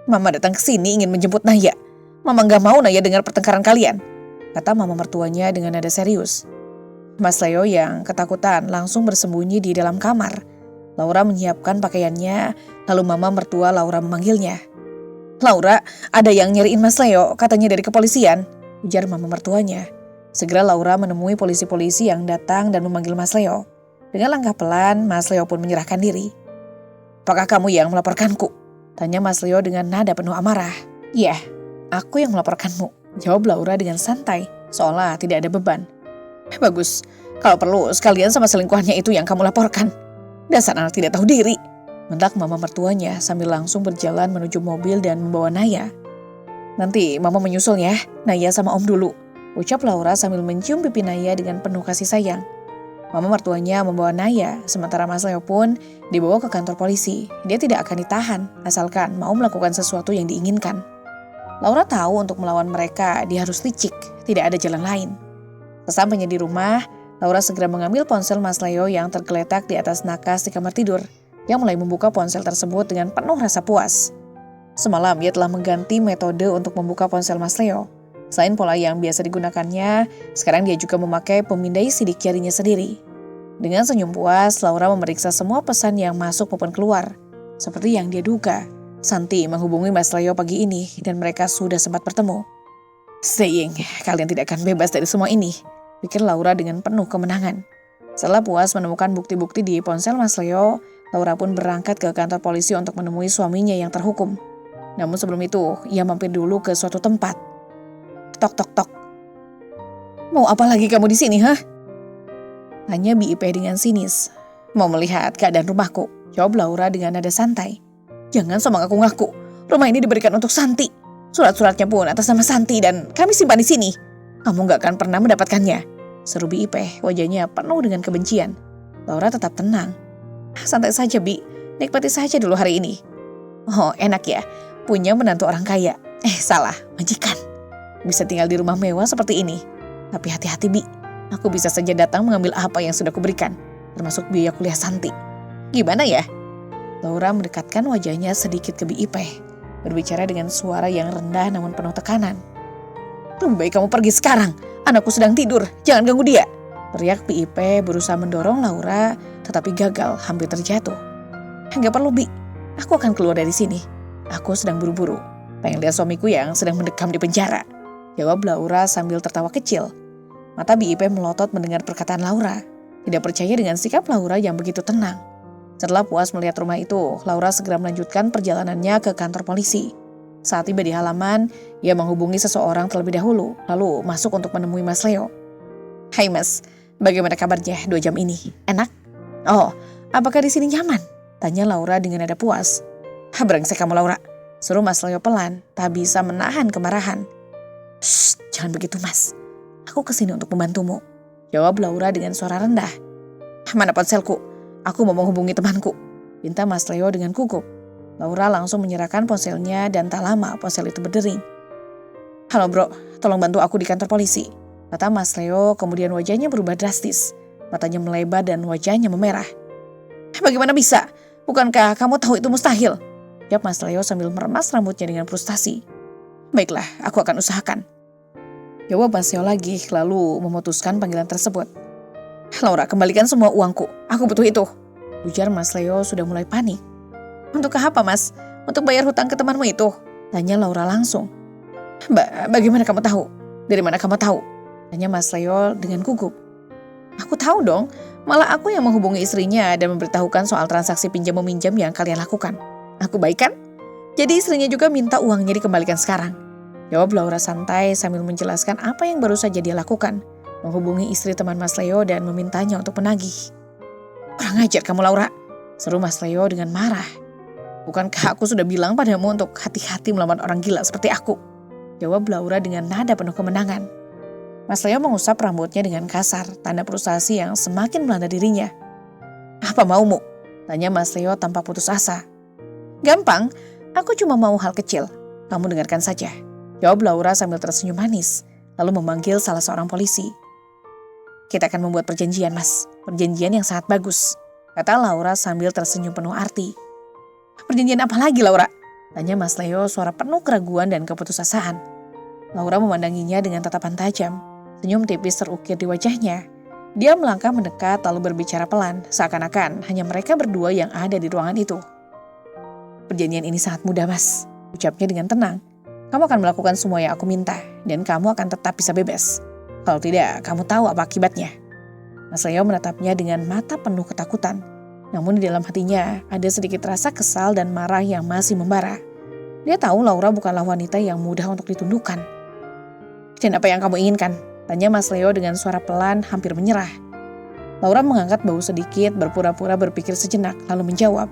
Mama datang ke sini ingin menjemput Naya. Mama gak mau Naya dengar pertengkaran kalian. kata mama mertuanya dengan nada serius. Mas Leo yang ketakutan langsung bersembunyi di dalam kamar. Laura menyiapkan pakaiannya, lalu mama mertua Laura memanggilnya. "Laura, ada yang nyariin Mas Leo, katanya dari kepolisian," ujar mama mertuanya. Segera Laura menemui polisi-polisi yang datang dan memanggil Mas Leo. Dengan langkah pelan, Mas Leo pun menyerahkan diri. "Apakah kamu yang melaporkanku?" tanya Mas Leo dengan nada penuh amarah. "Iya, aku yang melaporkanmu," jawab Laura dengan santai, seolah tidak ada beban. "Bagus, kalau perlu sekalian sama selingkuhannya itu yang kamu laporkan. Dasar anak tidak tahu diri," bentak mama mertuanya sambil langsung berjalan menuju mobil dan membawa Naya. "Nanti mama menyusul ya, Naya sama om dulu," ucap Laura sambil mencium pipi Naya dengan penuh kasih sayang. Mama mertuanya membawa Naya, sementara Mas Leo pun dibawa ke kantor polisi. Dia tidak akan ditahan, asalkan mau melakukan sesuatu yang diinginkan. Laura tahu untuk melawan mereka, dia harus licik, tidak ada jalan lain. Sesampainya di rumah, Laura segera mengambil ponsel Mas Leo yang tergeletak di atas nakas di kamar tidur. Dia mulai membuka ponsel tersebut dengan penuh rasa puas. Semalam ia telah mengganti metode untuk membuka ponsel Mas Leo. Selain pola yang biasa digunakannya, sekarang dia juga memakai pemindai sidik jarinya sendiri. Dengan senyum puas, Laura memeriksa semua pesan yang masuk maupun keluar. Seperti yang dia duga, Santi menghubungi Mas Leo pagi ini dan mereka sudah sempat bertemu. "Saying, kalian tidak akan bebas dari semua ini," pikir Laura dengan penuh kemenangan. Setelah puas menemukan bukti-bukti di ponsel Mas Leo, Laura pun berangkat ke kantor polisi untuk menemui suaminya yang terhukum. Namun sebelum itu, ia mampir dulu ke suatu tempat. Tok tok tok. "Mau apa lagi kamu di sini, hah?" tanya BIP dengan sinis. "Mau melihat keadaan rumahku," jawab Laura dengan nada santai. "Jangan sok mengaku-ngaku. Rumah ini diberikan untuk Santi. Surat-suratnya pun atas nama Santi dan kami simpan di sini. Kamu gak akan pernah mendapatkannya," seru BIP, wajahnya penuh dengan kebencian. Laura tetap tenang. "Santai saja, Bi. Nikmati saja dulu hari ini." "Oh, enak ya. Punya menantu orang kaya. Salah, majikan. Bisa tinggal di rumah mewah seperti ini. Tapi hati-hati, Bi. Aku bisa saja datang mengambil apa yang sudah kuberikan, termasuk biaya kuliah Santi. Gimana ya?" Laura mendekatkan wajahnya sedikit ke BIP, berbicara dengan suara yang rendah namun penuh tekanan. "Lebih baik kamu pergi sekarang. Anakku sedang tidur. Jangan ganggu dia," teriak BIP berusaha mendorong Laura, tetapi gagal, hampir terjatuh. "Enggak perlu, Bi. Aku akan keluar dari sini. Aku sedang buru-buru. Pengen lihat suamiku yang sedang mendekam di penjara," jawab Laura sambil tertawa kecil. Mata BIP melotot mendengar perkataan Laura. Tidak percaya dengan sikap Laura yang begitu tenang. Setelah puas melihat rumah itu, Laura segera melanjutkan perjalanannya ke kantor polisi. Saat tiba di halaman, ia menghubungi seseorang terlebih dahulu, lalu masuk untuk menemui Mas Leo. "Hai Mas, bagaimana kabarnya 2 jam ini? Enak? Oh, apakah di sini nyaman?" tanya Laura dengan nada puas. "Brengsek kamu Laura," seru Mas Leo pelan, tak bisa menahan kemarahan. "Shh, jangan begitu Mas. Aku kesini untuk membantumu," jawab Laura dengan suara rendah. "Mana ponselku? Aku mau menghubungi temanku," pinta Mas Leo dengan gugup. Laura langsung menyerahkan ponselnya dan tak lama ponsel itu berdering. "Halo bro, tolong bantu aku di kantor polisi," kata Mas Leo, kemudian wajahnya berubah drastis. Matanya melebar dan wajahnya memerah. "Bagaimana bisa? Bukankah kamu tahu itu mustahil?" jawab Mas Leo sambil meremas rambutnya dengan frustasi. "Baiklah, aku akan usahakan," jawab Mas Leo lagi, lalu memutuskan panggilan tersebut. "Laura, kembalikan semua uangku. Aku butuh itu," ujar Mas Leo sudah mulai panik. "Untuk apa, Mas? Untuk bayar hutang ke temanmu itu?" tanya Laura langsung. Bagaimana kamu tahu? Dari mana kamu tahu?" tanya Mas Leo dengan gugup. "Aku tahu dong. Malah aku yang menghubungi istrinya dan memberitahukan soal transaksi pinjam-meminjam yang kalian lakukan. Aku baik kan? Jadi istrinya juga minta uangnya dikembalikan sekarang," jawab Laura santai sambil menjelaskan apa yang baru saja dia lakukan. Menghubungi istri teman Mas Leo dan memintanya untuk menagih. "Kurang ajar kamu Laura," seru Mas Leo dengan marah. "Bukankah aku sudah bilang padamu untuk hati-hati melawan orang gila seperti aku?" jawab Laura dengan nada penuh kemenangan. Mas Leo mengusap rambutnya dengan kasar, tanda frustasi yang semakin melanda dirinya. "Apa maumu?" tanya Mas Leo tanpa putus asa. "Gampang, aku cuma mau hal kecil. Kamu dengarkan saja," jawab Laura sambil tersenyum manis, lalu memanggil salah seorang polisi. "Kita akan membuat perjanjian, Mas. Perjanjian yang sangat bagus," kata Laura sambil tersenyum penuh arti. "Perjanjian apa lagi, Laura?" tanya Mas Leo suara penuh keraguan dan keputusasaan. Laura memandanginya dengan tatapan tajam. Senyum tipis terukir di wajahnya. Dia melangkah mendekat lalu berbicara pelan, seakan-akan hanya mereka berdua yang ada di ruangan itu. "Perjanjian ini sangat mudah, Mas," ucapnya dengan tenang. "Kamu akan melakukan semua yang aku minta, dan kamu akan tetap bisa bebas. Kalau tidak, kamu tahu apa akibatnya." Mas Leo menatapnya dengan mata penuh ketakutan. Namun di dalam hatinya ada sedikit rasa kesal dan marah yang masih membara. Dia tahu Laura bukanlah wanita yang mudah untuk ditundukkan. "Dan apa yang kamu inginkan?" tanya Mas Leo dengan suara pelan hampir menyerah. Laura mengangkat bahu sedikit, berpura-pura berpikir sejenak, lalu menjawab,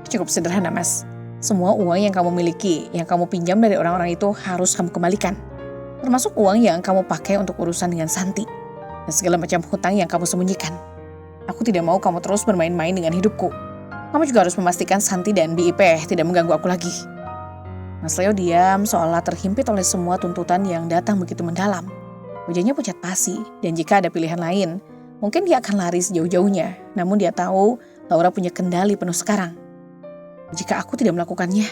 "Cukup sederhana, Mas. Semua uang yang kamu miliki, yang kamu pinjam dari orang-orang itu harus kamu kembalikan. Termasuk uang yang kamu pakai untuk urusan dengan Santi. Dan segala macam hutang yang kamu sembunyikan. Aku tidak mau kamu terus bermain-main dengan hidupku. Kamu juga harus memastikan Santi dan BIP tidak mengganggu aku lagi." Mas Leo diam seolah terhimpit oleh semua tuntutan yang datang begitu mendalam. Wajahnya pucat pasi, dan jika ada pilihan lain, mungkin dia akan lari sejauh-jauhnya. Namun dia tahu Laura punya kendali penuh sekarang. "Jika aku tidak melakukannya?"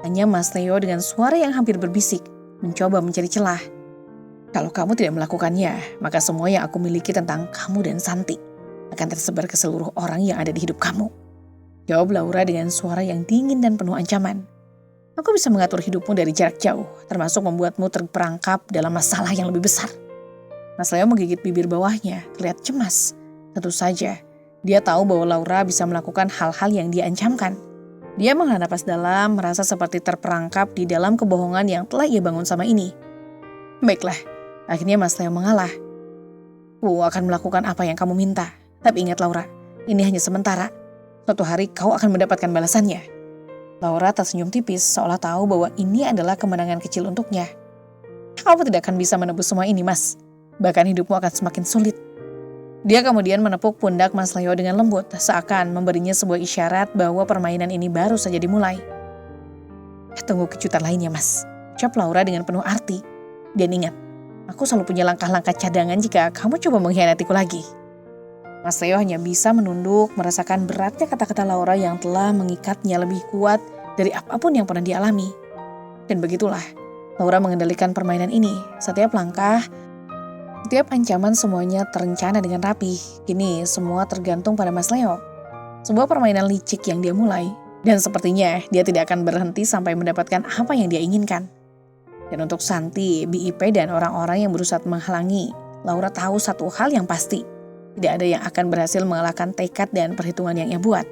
tanya Mas Leo dengan suara yang hampir berbisik, mencoba mencari celah. "Kalau kamu tidak melakukannya, maka semua yang aku miliki tentang kamu dan Santi akan tersebar ke seluruh orang yang ada di hidup kamu," jawab Laura dengan suara yang dingin dan penuh ancaman. "Aku bisa mengatur hidupmu dari jarak jauh, termasuk membuatmu terperangkap dalam masalah yang lebih besar." Mas Leo menggigit bibir bawahnya, terlihat cemas. Tentu saja, dia tahu bahwa Laura bisa melakukan hal-hal yang dia ancamkan. Dia menghela napas dalam, merasa seperti terperangkap di dalam kebohongan yang telah ia bangun sama ini. "Baiklah," akhirnya Mas Leo mengalah. "Aku akan melakukan apa yang kamu minta. Tapi ingat Laura, ini hanya sementara. Suatu hari kau akan mendapatkan balasannya." Laura tersenyum tipis seolah tahu bahwa ini adalah kemenangan kecil untuknya. "Kamu tidak akan bisa menebus semua ini, Mas. Bahkan hidupmu akan semakin sulit." Dia kemudian menepuk pundak Mas Leo dengan lembut, seakan memberinya sebuah isyarat bahwa permainan ini baru saja dimulai. "Tunggu kejutan lainnya, Mas," ucap Laura dengan penuh arti. "Dan ingat, aku selalu punya langkah-langkah cadangan jika kamu coba mengkhianatiku lagi." Mas Leo hanya bisa menunduk, merasakan beratnya kata-kata Laura yang telah mengikatnya lebih kuat dari apapun yang pernah dialami. Dan begitulah, Laura mengendalikan permainan ini. Setiap langkah, setiap ancaman semuanya terencana dengan rapi. Kini semua tergantung pada Mas Leo. Sebuah permainan licik yang dia mulai. Dan sepertinya dia tidak akan berhenti sampai mendapatkan apa yang dia inginkan. Dan untuk Santi, BIP dan orang-orang yang berusaha menghalangi, Laura tahu satu hal yang pasti. Tidak ada yang akan berhasil mengalahkan tekad dan perhitungan yang ia buat.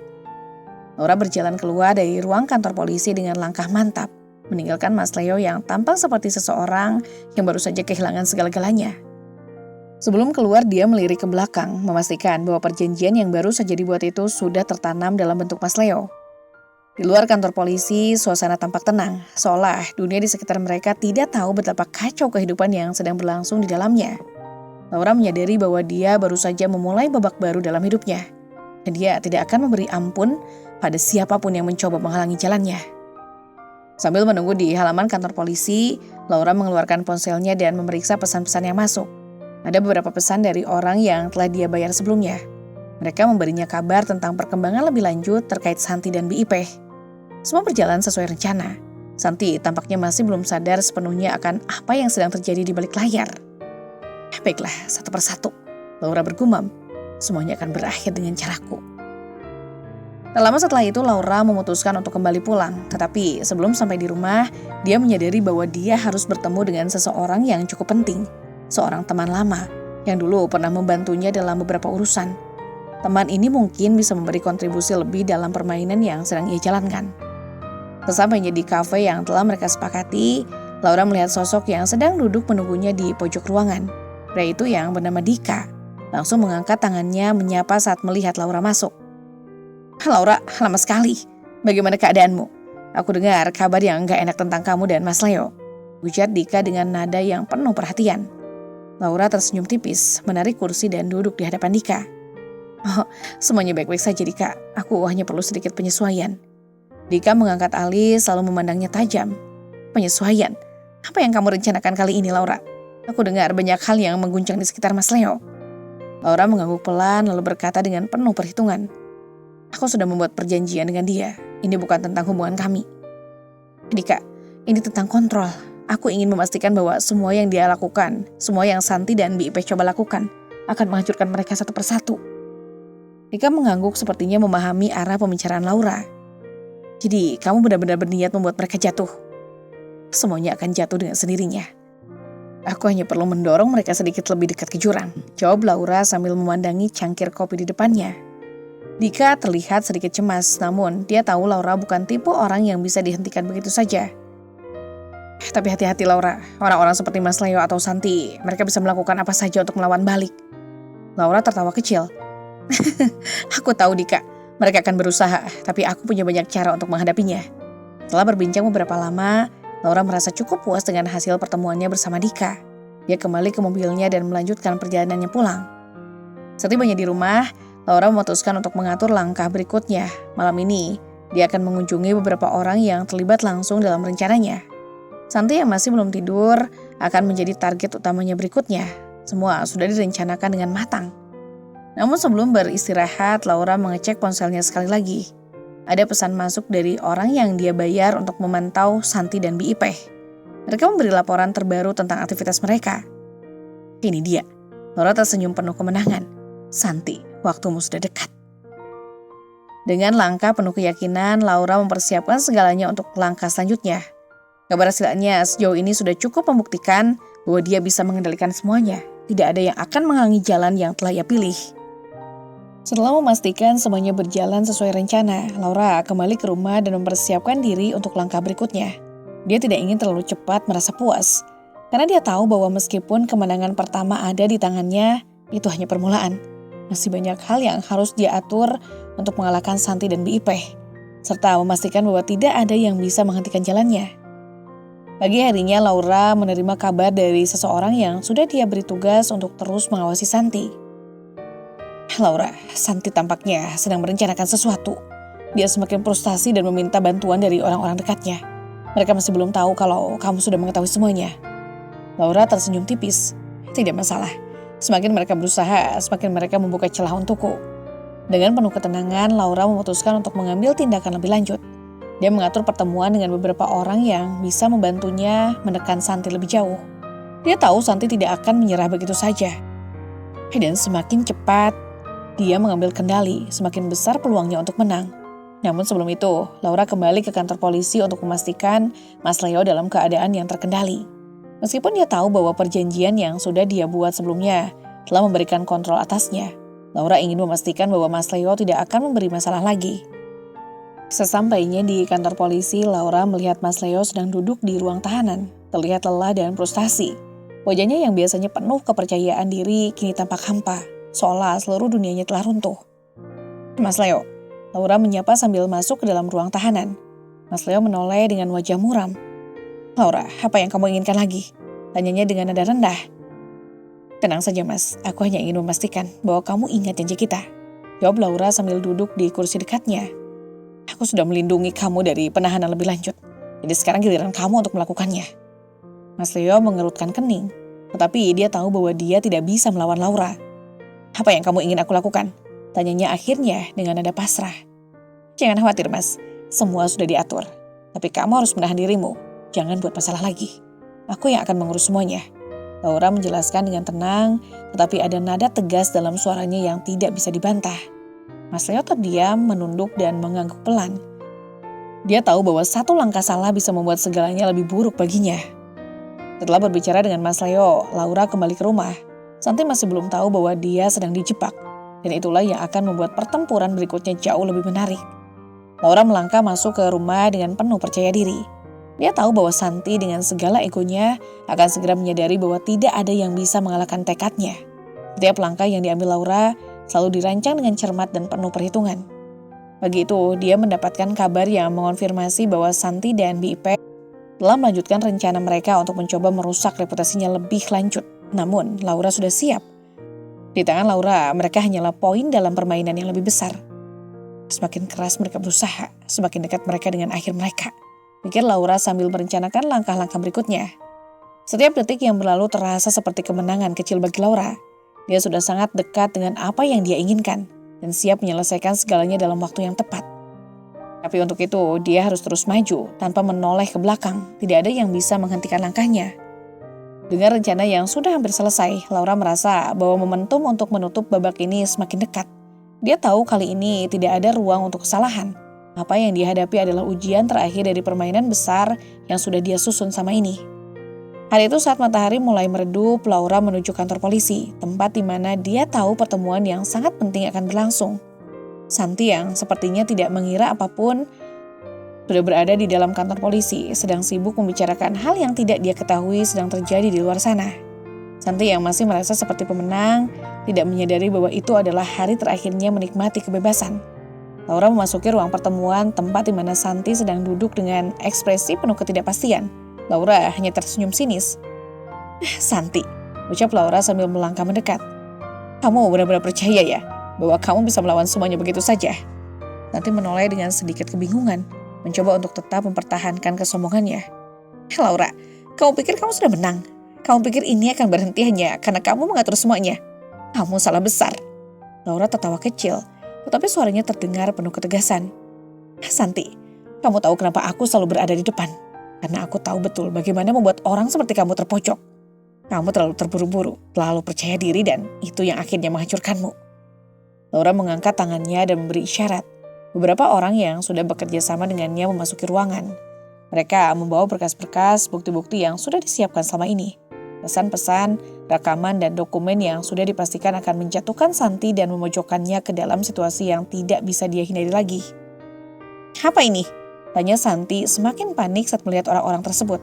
Laura berjalan keluar dari ruang kantor polisi dengan langkah mantap, meninggalkan Mas Leo yang tampak seperti seseorang yang baru saja kehilangan segala-galanya. Sebelum keluar, dia melirik ke belakang, memastikan bahwa perjanjian yang baru saja dibuat itu sudah tertanam dalam bentuk Mas Leo. Di luar kantor polisi, suasana tampak tenang, seolah dunia di sekitar mereka tidak tahu betapa kacau kehidupan yang sedang berlangsung di dalamnya. Laura menyadari bahwa dia baru saja memulai babak baru dalam hidupnya. Dan dia tidak akan memberi ampun pada siapapun yang mencoba menghalangi jalannya. Sambil menunggu di halaman kantor polisi, Laura mengeluarkan ponselnya dan memeriksa pesan-pesan yang masuk. Ada beberapa pesan dari orang yang telah dia bayar sebelumnya. Mereka memberinya kabar tentang perkembangan lebih lanjut terkait Santi dan BIP. Semua berjalan sesuai rencana. Santi tampaknya masih belum sadar sepenuhnya akan apa yang sedang terjadi di balik layar. "Baiklah, satu persatu," Laura bergumam. "Semuanya akan berakhir dengan caraku." Tak lama setelah itu Laura memutuskan untuk kembali pulang. Tetapi sebelum sampai di rumah, dia menyadari bahwa dia harus bertemu dengan seseorang yang cukup penting. Seorang teman lama yang dulu pernah membantunya dalam beberapa urusan. Teman ini mungkin bisa memberi kontribusi lebih dalam permainan yang sedang ia jalankan. Sesampainya di kafe yang telah mereka sepakati, Laura melihat sosok yang sedang duduk menunggunya di pojok ruangan. Pria itu yang bernama Dika langsung mengangkat tangannya menyapa saat melihat Laura masuk. "Laura, lama sekali. Bagaimana keadaanmu? Aku dengar kabar yang gak enak tentang kamu dan Mas Leo," ujar Dika dengan nada yang penuh perhatian. Laura tersenyum tipis, menarik kursi dan duduk di hadapan Dika. "Oh, semuanya baik-baik saja Dika. Aku hanya perlu sedikit penyesuaian." Dika mengangkat alis lalu memandangnya tajam. "Penyesuaian? Apa yang kamu rencanakan kali ini, Laura? Aku dengar banyak hal yang mengguncang di sekitar Mas Leo." Laura mengangguk pelan lalu berkata dengan penuh perhitungan. "Aku sudah membuat perjanjian dengan dia. Ini bukan tentang hubungan kami." "Dika, ini tentang kontrol. Aku ingin memastikan bahwa semua yang dia lakukan, semua yang Santi dan BIP coba lakukan, akan menghancurkan mereka satu persatu. Dika mengangguk sepertinya memahami arah pembicaraan Laura. Jadi kamu benar-benar berniat membuat mereka jatuh. Semuanya akan jatuh dengan sendirinya. Aku hanya perlu mendorong mereka sedikit lebih dekat ke jurang, jawab Laura sambil memandangi cangkir kopi di depannya. Dika terlihat sedikit cemas, namun dia tahu Laura bukan tipe orang yang bisa dihentikan begitu saja. Tapi hati-hati Laura, orang-orang seperti Mas Leo atau Santi, mereka bisa melakukan apa saja untuk melawan balik. Laura tertawa kecil. Aku tahu Dika, mereka akan berusaha, tapi aku punya banyak cara untuk menghadapinya. Setelah berbincang beberapa lama, Laura merasa cukup puas dengan hasil pertemuannya bersama Dika. Dia kembali ke mobilnya dan melanjutkan perjalanannya pulang. Setibanya di rumah, Laura memutuskan untuk mengatur langkah berikutnya. Malam ini, dia akan mengunjungi beberapa orang yang terlibat langsung dalam rencananya. Santi yang masih belum tidur akan menjadi target utamanya berikutnya. Semua sudah direncanakan dengan matang. Namun sebelum beristirahat, Laura mengecek ponselnya sekali lagi. Ada pesan masuk dari orang yang dia bayar untuk memantau Santi dan BIP. Mereka memberi laporan terbaru tentang aktivitas mereka. Ini dia, Laura tersenyum penuh kemenangan. Santi, waktumu sudah dekat. Dengan langkah penuh keyakinan, Laura mempersiapkan segalanya untuk langkah selanjutnya. Keberhasilannya sejauh ini sudah cukup membuktikan bahwa dia bisa mengendalikan semuanya. Tidak ada yang akan menghalangi jalan yang telah ia pilih. Setelah memastikan semuanya berjalan sesuai rencana, Laura kembali ke rumah dan mempersiapkan diri untuk langkah berikutnya. Dia tidak ingin terlalu cepat merasa puas, karena dia tahu bahwa meskipun kemenangan pertama ada di tangannya, itu hanya permulaan. Masih banyak hal yang harus dia atur untuk mengalahkan Santi dan BIP, serta memastikan bahwa tidak ada yang bisa menghentikan jalannya. Pagi harinya Laura menerima kabar dari seseorang yang sudah dia beri tugas untuk terus mengawasi Santi. Laura, Santi tampaknya sedang merencanakan sesuatu. Dia semakin frustasi dan meminta bantuan dari orang-orang dekatnya. Mereka masih belum tahu kalau kamu sudah mengetahui semuanya. Laura tersenyum tipis. Tidak masalah. Semakin mereka berusaha, semakin mereka membuka celah untukku. Dengan penuh ketenangan, Laura memutuskan untuk mengambil tindakan lebih lanjut. Dia mengatur pertemuan dengan beberapa orang yang bisa membantunya menekan Santi lebih jauh. Dia tahu Santi tidak akan menyerah begitu saja. Dan semakin cepat dia mengambil kendali, semakin besar peluangnya untuk menang. Namun sebelum itu, Laura kembali ke kantor polisi untuk memastikan Mas Leo dalam keadaan yang terkendali. Meskipun dia tahu bahwa perjanjian yang sudah dia buat sebelumnya telah memberikan kontrol atasnya, Laura ingin memastikan bahwa Mas Leo tidak akan memberi masalah lagi. Sesampainya di kantor polisi, Laura melihat Mas Leo sedang duduk di ruang tahanan, terlihat lelah dan frustasi. Wajahnya yang biasanya penuh kepercayaan diri kini tampak hampa, seolah seluruh dunianya telah runtuh. Mas Leo, Laura menyapa sambil masuk ke dalam ruang tahanan. Mas Leo menoleh dengan wajah muram. Laura, apa yang kamu inginkan lagi? Tanyanya dengan nada rendah. Tenang saja mas, aku hanya ingin memastikan bahwa kamu ingat janji kita. Jawab Laura sambil duduk di kursi dekatnya. Aku sudah melindungi kamu dari penahanan lebih lanjut. Jadi sekarang giliran kamu untuk melakukannya. Mas Leo mengerutkan kening. Tetapi dia tahu bahwa dia tidak bisa melawan Laura. Apa yang kamu ingin aku lakukan? Tanyanya akhirnya dengan nada pasrah. Jangan khawatir mas, semua sudah diatur. Tapi kamu harus menahan dirimu. Jangan buat masalah lagi. Aku yang akan mengurus semuanya. Laura menjelaskan dengan tenang, tetapi ada nada tegas dalam suaranya yang tidak bisa dibantah. Mas Leo terdiam, menunduk dan mengangguk pelan. Dia tahu bahwa satu langkah salah bisa membuat segalanya lebih buruk baginya. Setelah berbicara dengan Mas Leo, Laura kembali ke rumah. Santi masih belum tahu bahwa dia sedang dijebak. Dan itulah yang akan membuat pertempuran berikutnya jauh lebih menarik. Laura melangkah masuk ke rumah dengan penuh percaya diri. Dia tahu bahwa Santi dengan segala egonya akan segera menyadari bahwa tidak ada yang bisa mengalahkan tekadnya. Setiap langkah yang diambil Laura selalu dirancang dengan cermat dan penuh perhitungan. Pagi itu, dia mendapatkan kabar yang mengonfirmasi bahwa Santi dan BIP telah melanjutkan rencana mereka untuk mencoba merusak reputasinya lebih lanjut. Namun, Laura sudah siap. Di tangan Laura, mereka hanyalah poin dalam permainan yang lebih besar. Semakin keras mereka berusaha, semakin dekat mereka dengan akhir mereka. Pikir Laura sambil merencanakan langkah-langkah berikutnya. Setiap detik yang berlalu terasa seperti kemenangan kecil bagi Laura. Dia sudah sangat dekat dengan apa yang dia inginkan dan siap menyelesaikan segalanya dalam waktu yang tepat. Tapi untuk itu dia harus terus maju tanpa menoleh ke belakang. Tidak ada yang bisa menghentikan langkahnya. Dengan rencana yang sudah hampir selesai, Laura merasa bahwa momentum untuk menutup babak ini semakin dekat. Dia tahu kali ini tidak ada ruang untuk kesalahan. Apa yang dihadapi adalah ujian terakhir dari permainan besar yang sudah dia susun sama ini. Hari itu saat matahari mulai meredup, Laura menuju kantor polisi, tempat di mana dia tahu pertemuan yang sangat penting akan berlangsung. Santi yang sepertinya tidak mengira apapun sudah berada di dalam kantor polisi, sedang sibuk membicarakan hal yang tidak dia ketahui sedang terjadi di luar sana. Santi yang masih merasa seperti pemenang, tidak menyadari bahwa itu adalah hari terakhirnya menikmati kebebasan. Laura memasuki ruang pertemuan, tempat di mana Santi sedang duduk dengan ekspresi penuh ketidakpastian. Laura hanya tersenyum sinis. Santi, ucap Laura sambil melangkah mendekat. Kamu benar-benar percaya ya bahwa kamu bisa melawan semuanya begitu saja? Santi menoleh dengan sedikit kebingungan, mencoba untuk tetap mempertahankan kesombongannya. Laura, kamu pikir kamu sudah menang? Kamu pikir ini akan berhenti hanya karena kamu mengatur semuanya? Kamu salah besar. Laura tertawa kecil, tetapi suaranya terdengar penuh ketegasan. Santi, kamu tahu kenapa aku selalu berada di depan? Karena aku tahu betul bagaimana membuat orang seperti kamu terpojok. Kamu terlalu terburu-buru, terlalu percaya diri dan itu yang akhirnya menghancurkanmu. Laura mengangkat tangannya dan memberi isyarat. Beberapa orang yang sudah bekerja sama dengannya memasuki ruangan. Mereka membawa berkas-berkas, bukti-bukti yang sudah disiapkan selama ini. Pesan-pesan, rekaman, dan dokumen yang sudah dipastikan akan menjatuhkan Santi dan memojokkannya ke dalam situasi yang tidak bisa dia hindari lagi. Apa ini? Tanya Santi semakin panik saat melihat orang-orang tersebut.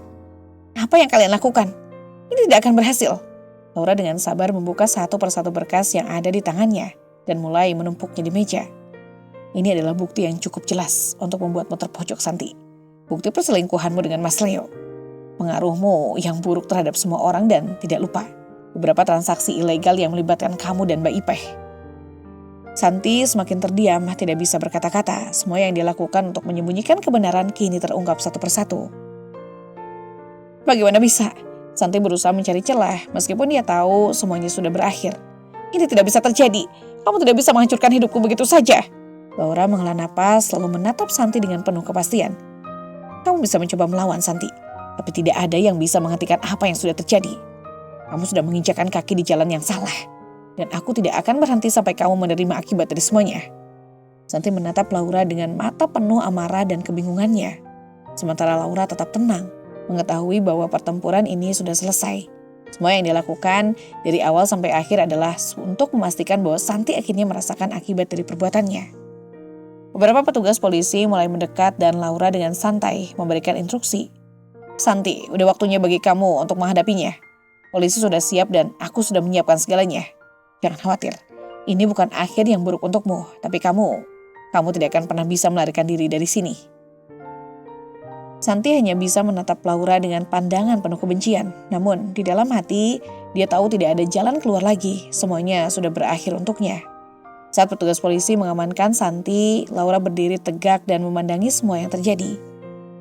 Apa yang kalian lakukan? Ini tidak akan berhasil. Laura dengan sabar membuka satu persatu berkas yang ada di tangannya dan mulai menumpuknya di meja. Ini adalah bukti yang cukup jelas untuk membuatmu terpojok, Santi. Bukti perselingkuhanmu dengan Mas Leo. Pengaruhmu yang buruk terhadap semua orang dan tidak lupa beberapa transaksi ilegal yang melibatkan kamu dan Mbak Ipeh. Santi semakin terdiam, tidak bisa berkata-kata. Semua yang dia lakukan untuk menyembunyikan kebenaran kini terungkap satu persatu. Bagaimana bisa? Santi berusaha mencari celah meskipun dia tahu semuanya sudah berakhir. Ini tidak bisa terjadi. Kamu tidak bisa menghancurkan hidupku begitu saja. Laura menghela napas lalu menatap Santi dengan penuh kepastian. Kamu bisa mencoba melawan, Santi. Tapi tidak ada yang bisa menghentikan apa yang sudah terjadi. Kamu sudah menginjakkan kaki di jalan yang salah. Dan aku tidak akan berhenti sampai kamu menerima akibat dari semuanya. Santi menatap Laura dengan mata penuh amarah dan kebingungannya. Sementara Laura tetap tenang, mengetahui bahwa pertempuran ini sudah selesai. Semua yang dilakukan dari awal sampai akhir adalah untuk memastikan bahwa Santi akhirnya merasakan akibat dari perbuatannya. Beberapa petugas polisi mulai mendekat dan Laura dengan santai memberikan instruksi. Santi, udah waktunya bagi kamu untuk menghadapinya. Polisi sudah siap dan aku sudah menyiapkan segalanya. Jangan khawatir, ini bukan akhir yang buruk untukmu, tapi kamu tidak akan pernah bisa melarikan diri dari sini. Santi hanya bisa menatap Laura dengan pandangan penuh kebencian. Namun di dalam hati, dia tahu tidak ada jalan keluar lagi. Semuanya sudah berakhir untuknya. Saat petugas polisi mengamankan Santi, Laura berdiri tegak dan memandangi semua yang terjadi.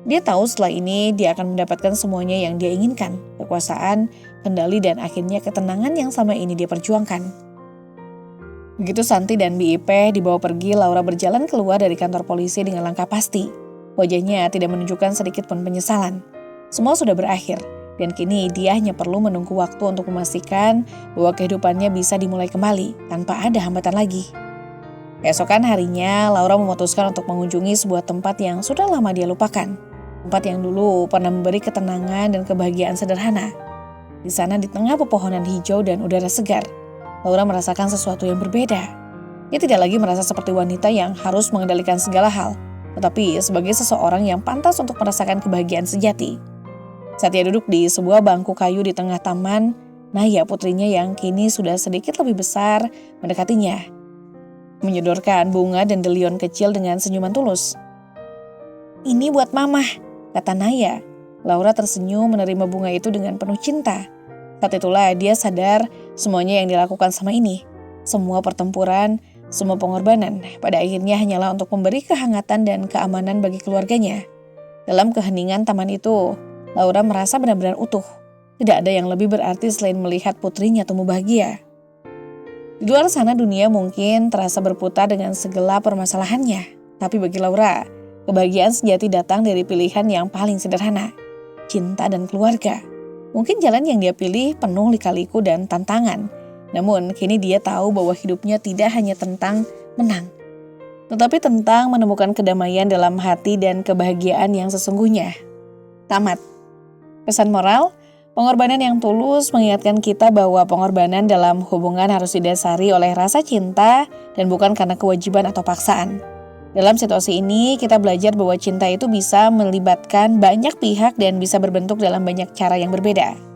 Dia tahu setelah ini dia akan mendapatkan semuanya yang dia inginkan. Kekuasaan, kendali, dan akhirnya ketenangan yang selama ini dia perjuangkan. Begitu Santi dan BIP dibawa pergi, Laura berjalan keluar dari kantor polisi dengan langkah pasti. Wajahnya tidak menunjukkan sedikit pun penyesalan. Semua sudah berakhir, dan kini dia hanya perlu menunggu waktu untuk memastikan bahwa kehidupannya bisa dimulai kembali tanpa ada hambatan lagi. Keesokan harinya, Laura memutuskan untuk mengunjungi sebuah tempat yang sudah lama dia lupakan. Tempat yang dulu pernah memberi ketenangan dan kebahagiaan sederhana. Di sana di tengah pepohonan hijau dan udara segar, Laura merasakan sesuatu yang berbeda. Dia tidak lagi merasa seperti wanita yang harus mengendalikan segala hal, tetapi sebagai seseorang yang pantas untuk merasakan kebahagiaan sejati. Saat dia duduk di sebuah bangku kayu di tengah taman, Naya putrinya yang kini sudah sedikit lebih besar mendekatinya. Menyodorkan bunga dan delion kecil dengan senyuman tulus. Ini buat mama, kata Naya. Laura tersenyum menerima bunga itu dengan penuh cinta. Saat itulah dia sadar semuanya yang dilakukan sama ini. Semua pertempuran, semua pengorbanan pada akhirnya hanyalah untuk memberi kehangatan dan keamanan bagi keluarganya. Dalam keheningan taman itu, Laura merasa benar-benar utuh. Tidak ada yang lebih berarti selain melihat putrinya tumbuh bahagia. Di luar sana dunia mungkin terasa berputar dengan segala permasalahannya. Tapi bagi Laura, Kebahagiaan sejati datang dari pilihan yang paling sederhana, cinta dan keluarga. Mungkin jalan yang dia pilih penuh lika-liku dan tantangan. Namun kini dia tahu bahwa hidupnya tidak hanya tentang menang, tetapi tentang menemukan kedamaian dalam hati dan kebahagiaan yang sesungguhnya. Tamat. Pesan moral, pengorbanan yang tulus mengingatkan kita bahwa pengorbanan dalam hubungan harus didasari oleh rasa cinta dan bukan karena kewajiban atau paksaan. Dalam situasi ini, kita belajar bahwa cinta itu bisa melibatkan banyak pihak dan bisa berbentuk dalam banyak cara yang berbeda.